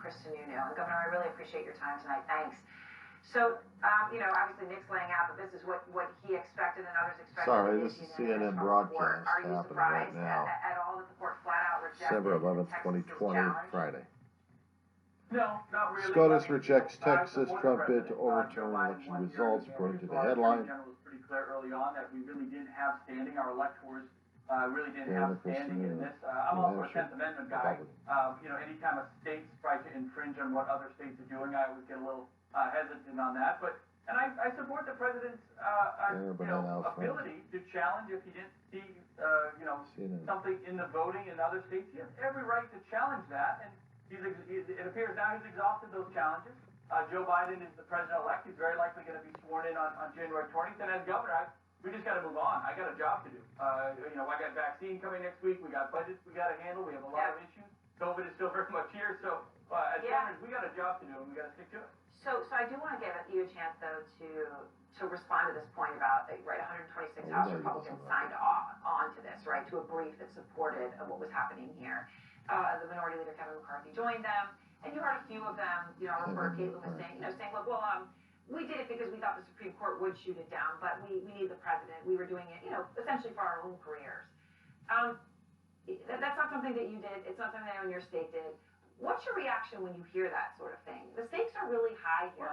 Chris Sununu. And Governor, I really appreciate your time tonight. Thanks. So, obviously Nick's laying out that this is what he expected and others expected. Sorry, this is CNN broadcast Are you happening right surprised now. at all that the court flat out rejected December 11th, Texas's 2020, challenge? Friday. No, not really. Scotus rejects Texas Trump bid to overturn election results, according to the headline. The general was pretty clear early on that we really didn't have standing. Our electors really didn't have standing in this. I'm also a 10th Amendment guy. Anytime a state's tries to infringe on what other states are doing, I always get a little hesitant on that. And I support the president's ability to challenge if he didn't see something in the voting in other states. He has every right to challenge that, and it appears now he's exhausted those challenges. Joe Biden is the president-elect. He's very likely going to be sworn in on January 20th. And as governor, we just got to move on. I got a job to do. I got vaccine coming next week. We got budgets we got to handle. We have a lot of issues. COVID is still very much here. So as governors, we got a job to do, and we got to stick to it. So I do want to give you a chance, though, to respond to this point about, 126 House Republicans signed on to this, right, to a brief that supported what was happening here. The Minority Leader Kevin McCarthy joined them, and you heard a few of them, reporter Kate Loomis saying, look, we did it because we thought the Supreme Court would shoot it down, but we need the president. We were doing it, essentially for our own careers. That's not something that you did. It's not something anyone in your state did. What's your reaction when you hear that sort of thing? The stakes are really high here.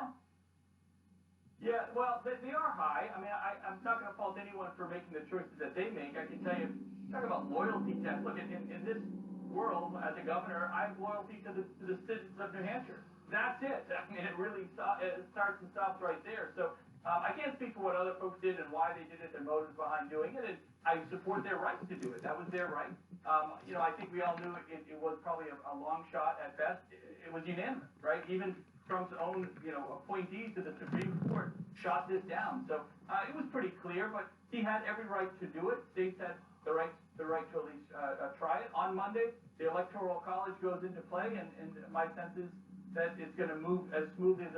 Well, they are high. I mean, I'm not going to fault anyone for making the choices that they make. I can tell you, talk about loyalty tests. Look, in this world, as a governor, I have loyalty to the citizens of New Hampshire. That's it. I mean, it really starts and stops right there. So I can't speak for what other folks did and why they did it, their motives behind doing it. And I support their right to do it. That was their right. I think we all knew it was probably a long shot at best. It was unanimous, right? Even Trump's own, appointees to the Supreme Court shot this down. So it was pretty clear, but he had every right to do it. States had the right to at least try it. On Monday, the Electoral College goes into play, and my sense is that it's going to move as smoothly as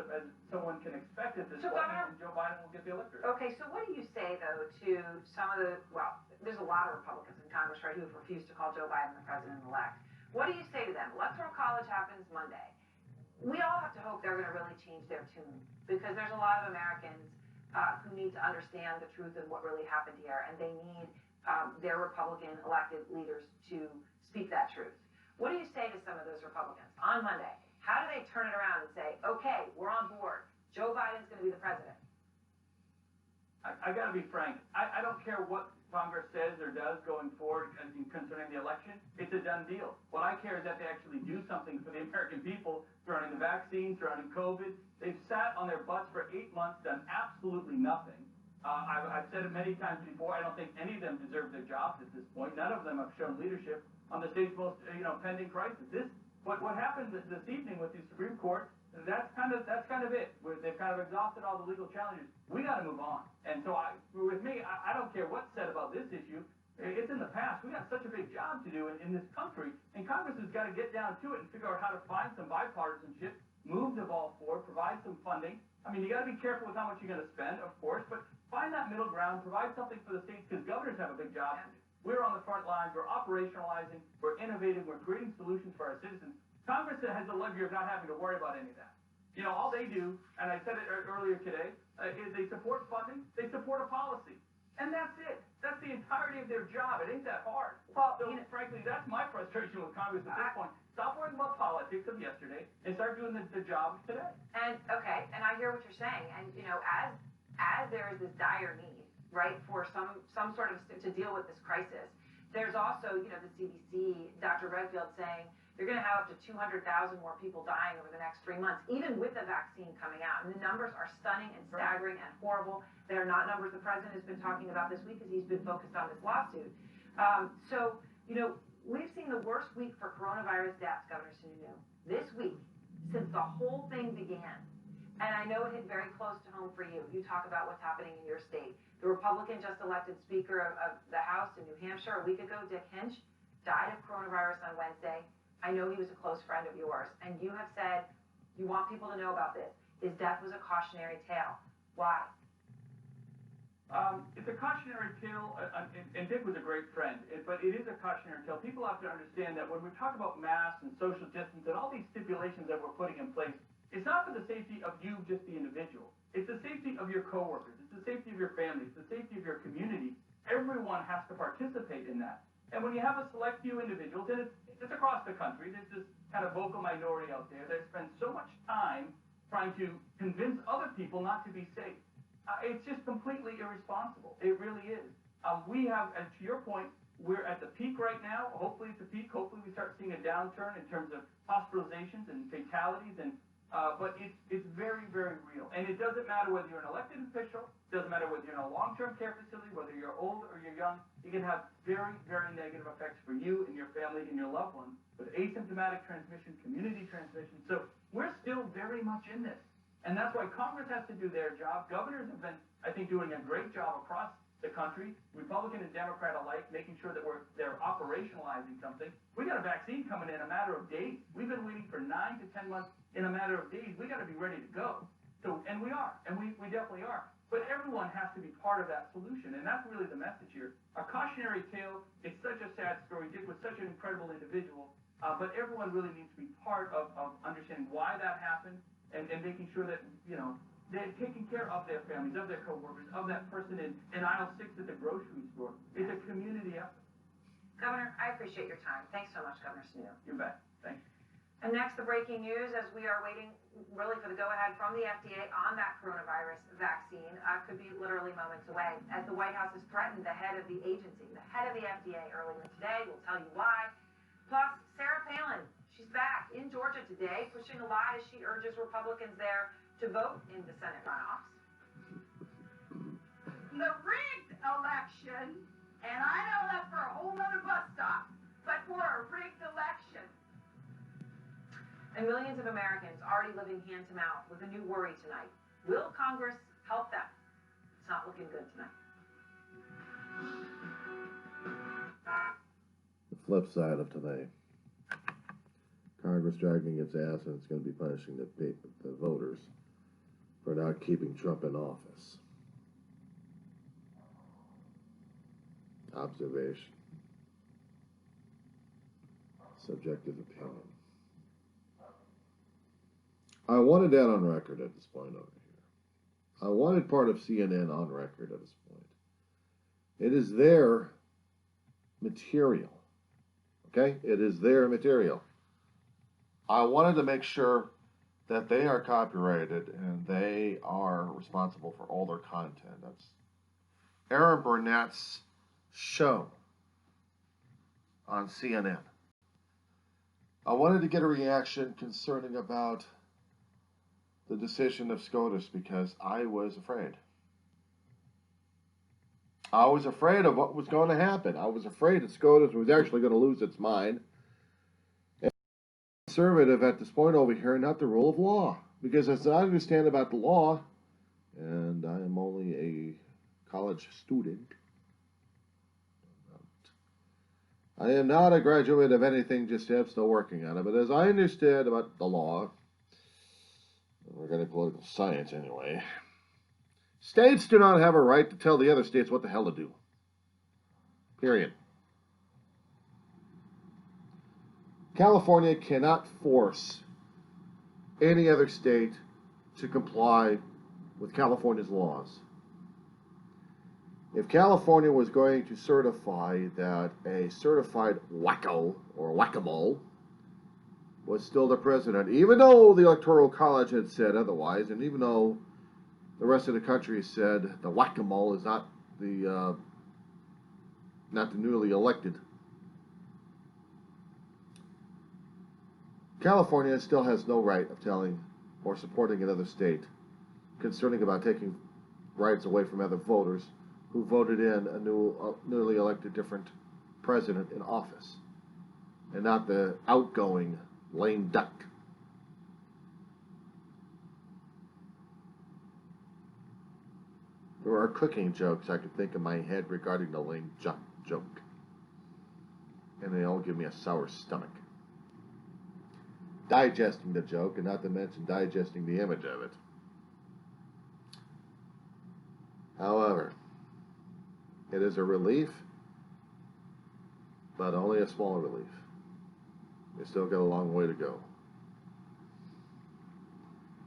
someone can expect at this point, and Joe Biden will get the electorate. Okay, so what do you say, though, to some of there's a lot of Republicans in Congress, right, who have refused to call Joe Biden the president-elect. What do you say to them? Electoral College happens Monday. We all have to hope they're going to really change their tune, because there's a lot of Americans who need to understand the truth and what really happened here, and they need their Republican elected leaders to speak that truth. What do you say to some of those Republicans on Monday? How do they turn it around and say, okay, we're on board, Joe Biden's going to be the president? I got to be frank. I don't care what Congress says or does going forward concerning the election. It's a done deal. What I care is that they actually do something for the American people surrounding the vaccine, surrounding COVID. They've sat on their butts for 8 months, done absolutely nothing. I've said it many times before. I don't think any of them deserve their jobs at this point. None of them have shown leadership on the state's most pending crisis. What happened this evening with the Supreme Court, that's kind of it. They've kind of exhausted all the legal challenges. We got to move on. And so with me, I don't care what's said about this issue. It's in the past. We got such a big job to do in this country, and Congress has got to get down to it and figure out how to find some bipartisanship, move the ball forward, provide some funding. I mean, you got to be careful with how much you're going to spend, of course, but find that middle ground, provide something for the states, because governors have a big job to do. We're on the front lines. We're operationalizing. We're innovating. We're creating solutions for our citizens. Congress has the luxury of not having to worry about any of that. All they do, and I said it earlier today, is they support funding. They support a policy. And that's it. That's the entirety of their job. It ain't that hard. Well, frankly, that's my frustration with Congress at this point. Stop worrying about politics of yesterday and start doing the job of today. And I hear what you're saying. And as there is this dire need, right, for some sort of to deal with this crisis, there's also the CDC, Dr. Redfield saying you're going to have up to 200,000 more people dying over the next 3 months, even with the vaccine coming out. And the numbers are stunning and staggering and horrible. They're not numbers the president has been talking about this week, because he's been focused on this lawsuit. We've seen the worst week for coronavirus deaths, Governor Sununu, this week since the whole thing began. And I know it hit very close to home for you. You talk about what's happening in your state. The Republican just elected Speaker of the House in New Hampshire a week ago, Dick Hinch, died of coronavirus on Wednesday. I know he was a close friend of yours, and you have said you want people to know about this. His death was a cautionary tale. Why? It's a cautionary tale, and Dick was a great friend, but it is a cautionary tale. People have to understand that when we talk about masks and social distance and all these stipulations that we're putting in place, it's not for the safety of you, just the individual. It's the safety of your coworkers. It's the safety of your family. It's the safety of your community. Everyone has to participate in that. And when you have a select few individuals, and it's across the country, there's this kind of vocal minority out there that spends so much time trying to convince other people not to be safe. It's just completely irresponsible. It really is. We have, and to your point, we're at the peak right now. Hopefully it's a peak. Hopefully we start seeing a downturn in terms of hospitalizations and fatalities. But it's very, very real. And it doesn't matter whether you're an elected official. It doesn't matter whether you're in a long-term care facility, whether you're old or you're young. It can have very, very negative effects for you and your family and your loved ones with asymptomatic transmission, community transmission. So we're still very much in this. And that's why Congress has to do their job. Governors have been, I think, doing a great job across the country, Republican and Democrat alike, making sure that they're operationalizing something. We got a vaccine coming in a matter of days. We've been waiting for 9 to 10 months in a matter of days. We got to be ready to go. So, and we are, and we definitely are. But everyone has to be part of that solution, and that's really the message here. A cautionary tale. It's such a sad story. Dick was such an incredible individual, but everyone really needs to be part of understanding why that happened. And making sure that, they're taking care of their families, of their coworkers, of that person in aisle 6 at the grocery store. It's a community effort. Governor, I appreciate your time. Thanks so much, Governor Snow. You bet. Thanks. And next, the breaking news as we are waiting really for the go-ahead from the FDA on that coronavirus vaccine. Could be literally moments away as the White House has threatened the head of the agency, the head of the FDA earlier today. We'll tell you why. Plus, Sarah Palin. She's back in Georgia today, pushing a lot as she urges Republicans there to vote in the Senate runoffs. The rigged election, and I know that's for a whole nother bus stop, but for a rigged election. And millions of Americans already living hand to mouth with a new worry tonight. Will Congress help them? It's not looking good tonight. The flip side of today. Congress dragging its ass, and it's going to be punishing the voters for not keeping Trump in office. Observation. Subjective opinion. I wanted that on record at this point over here. I wanted part of CNN on record at this point. It is their material. Okay? It is their material. I wanted to make sure that they are copyrighted and they are responsible for all their content. That's Aaron Burnett's show on CNN. I wanted to get a reaction concerning about the decision of Scotus because I was afraid. I was afraid of what was going to happen. I was afraid that Scotus was actually going to lose its mind. Conservative at this point over here, not the rule of law. Because as I understand about the law, and I am only a college student, I am not a graduate of anything just yet, still working on it, but as I understand about the law, we're getting political science anyway, states do not have a right to tell the other states what the hell to do. Period. California cannot force any other state to comply with California's laws. If California was going to certify that a certified wacko or whack-a-mole was still the president, even though the Electoral College had said otherwise, and even though the rest of the country said the whack-a-mole is not the newly elected, California still has no right of telling or supporting another state concerning about taking rights away from other voters who voted in a newly elected different president in office, and not the outgoing lame duck. There are cooking jokes I could think in my head regarding the lame duck joke, and they all give me a sour stomach. Digesting the joke, and not to mention digesting the image of it. However, It is a relief, but only a small relief. We still got a long way to go.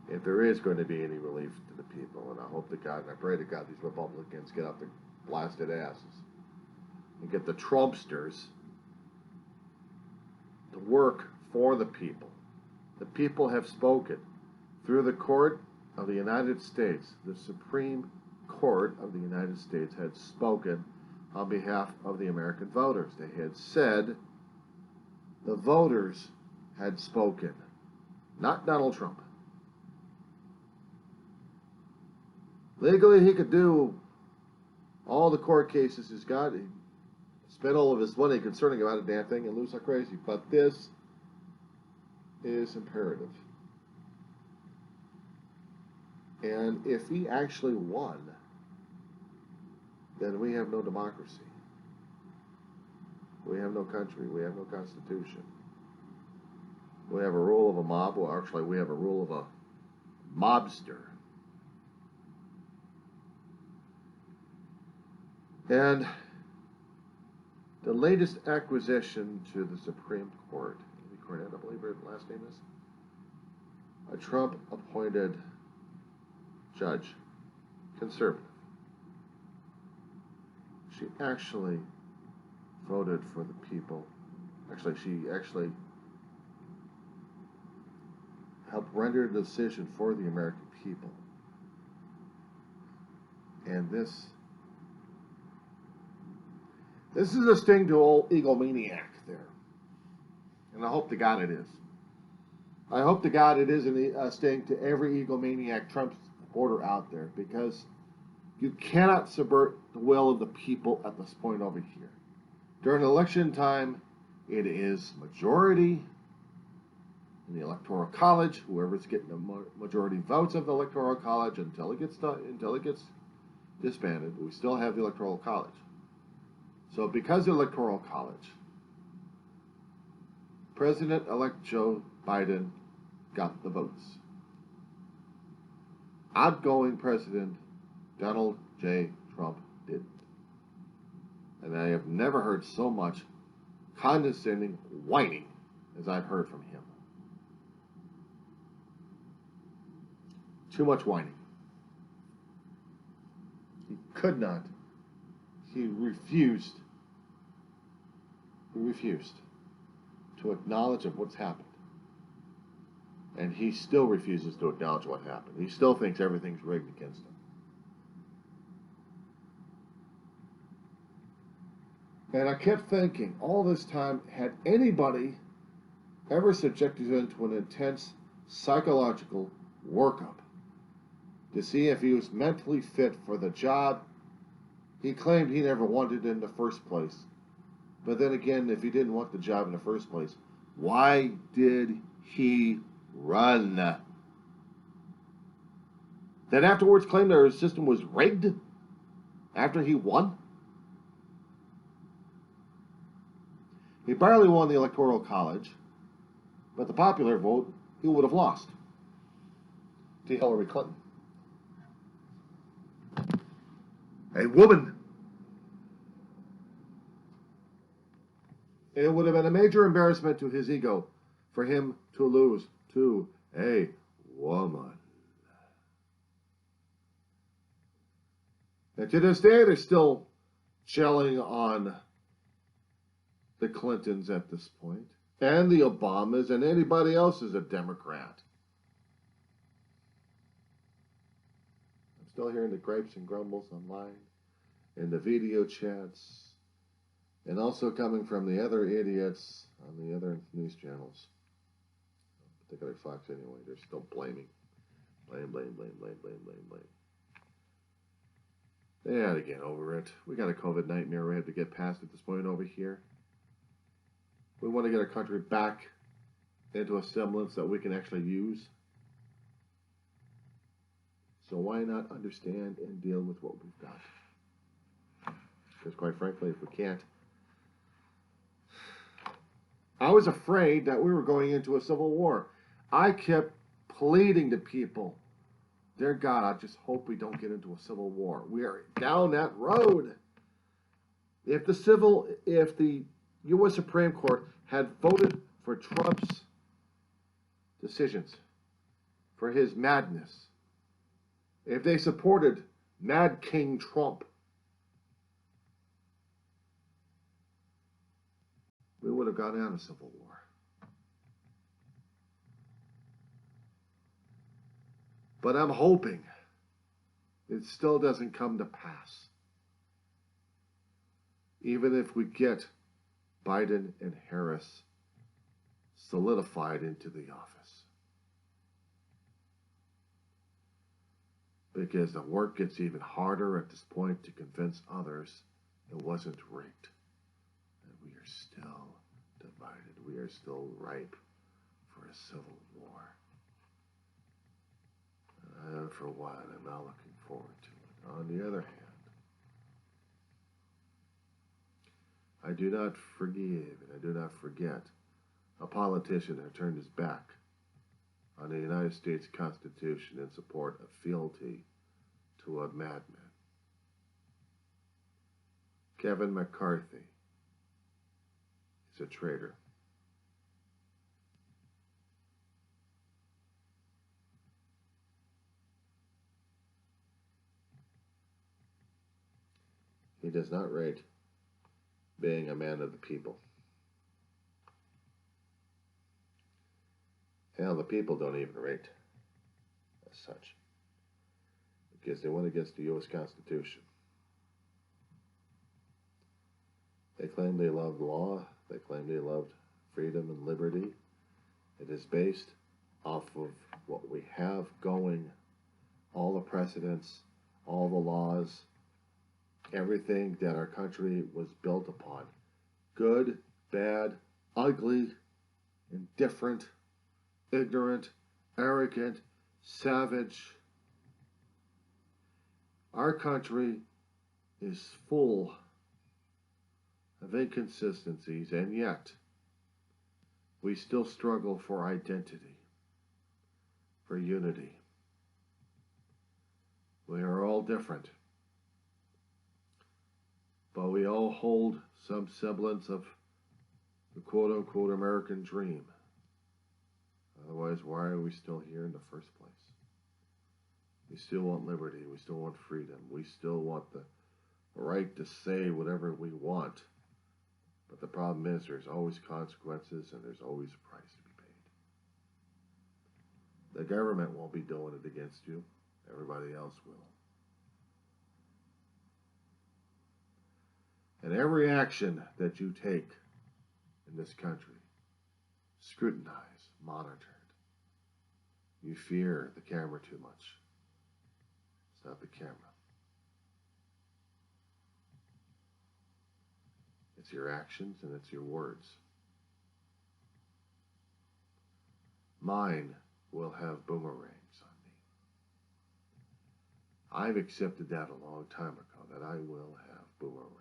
If there is going to be any relief to the people, and I hope to God, and I pray to God, these Republicans get off their blasted asses and get the Trumpsters to work for the people. The people have spoken. Through the court of the United States, the Supreme Court of the United States had spoken on behalf of the American voters. They had said the voters had spoken, not Donald Trump. Legally, he could do all the court cases he's got. He spent all of his money concerning about a damn thing and lose like crazy. But this is imperative. And if he actually won, then we have no democracy. We have no country. We have no constitution. We have a rule of a mob. Well, actually, we have a rule of a mobster. And the latest acquisition to the Supreme Court, Amy Cornett, I believe her last name is, a Trump-appointed judge, conservative. She actually voted for the people. Actually, she helped render a decision for the American people. And this is a sting to old egomaniac there. And I hope to God it is. I hope to God it is a sting to every egomaniac Trump supporter out there, because you cannot subvert the will of the people at this point over here. During election time, it is majority in the Electoral College, whoever's getting the majority votes of the Electoral College until it gets disbanded. We still have the Electoral College. So because of the Electoral College, President-elect Joe Biden got the votes. Outgoing President Donald J. Trump didn't. And I have never heard so much condescending whining as I've heard from him. Too much whining. He could not. He refused to acknowledge of what's happened. And he still refuses to acknowledge what happened. He still thinks everything's rigged against him. And I kept thinking, all this time, had anybody ever subjected him to an intense psychological workup to see if he was mentally fit for the job he claimed he never wanted in the first place? But then again, if he didn't want the job in the first place, why did he run? Then afterwards claimed their system was rigged after he won? He barely won the Electoral College, but the popular vote he would have lost to Hillary Clinton. A woman. It would have been a major embarrassment to his ego for him to lose to a woman. And to this day, they're still gelling on the Clintons at this point, and the Obamas, and anybody else is a Democrat. I'm still hearing the gripes and grumbles online, in the video chats, and also coming from the other idiots on the other news channels. Particularly Fox anyway, they're still blaming. Blame. They had to get over it. We got a COVID nightmare we have to get past at this point over here. We want to get our country back into a semblance that we can actually use. So why not understand and deal with what we've got? Because quite frankly, if we can't, I was afraid that we were going into a civil war. I kept pleading to people, dear God, I just hope we don't get into a civil war. We are down that road. If the U.S. Supreme Court had voted for Trump's decisions, for his madness, if they supported Mad King Trump, we would have gone down a civil war. But I'm hoping it still doesn't come to pass. Even if we get Biden and Harris solidified into the office. Because the work gets even harder at this point to convince others it wasn't rigged. And we are still divided. We are still ripe for a civil war. And for one, I'm not looking forward to it. On the other hand, I do not forgive and I do not forget a politician who turned his back on the United States Constitution in support of fealty to a madman. Kevin McCarthy is a traitor. He does not rate being a man of the people. Hell, the people don't even rate as such. Because they went against the U.S. Constitution. They claim they loved law. They claim they loved freedom and liberty. It is based off of what we have going, all the precedents, all the laws, everything that our country was built upon. Good, bad, ugly, indifferent, ignorant, arrogant, savage. Our country is full of inconsistencies, and yet we still struggle for identity, for unity. We are all different, but we all hold some semblance of the quote-unquote American dream. Otherwise, why are we still here in the first place? We still want liberty. We still want freedom. We still want the right to say whatever we want. But the problem is there's always consequences and there's always a price to be paid. The government won't be doing it against you. Everybody else will. And every action that you take in this country, scrutinized, monitored. You fear the camera too much. It's not the camera. It's your actions and it's your words. Mine will have boomerangs on me. I've accepted that a long time ago, that I will have boomerangs.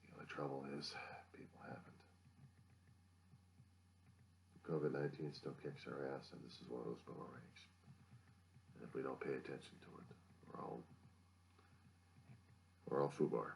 The only trouble is, people haven't. COVID-19 still kicks our ass, and this is one of those boomerangs. And if we don't pay attention to it, we're all FUBAR.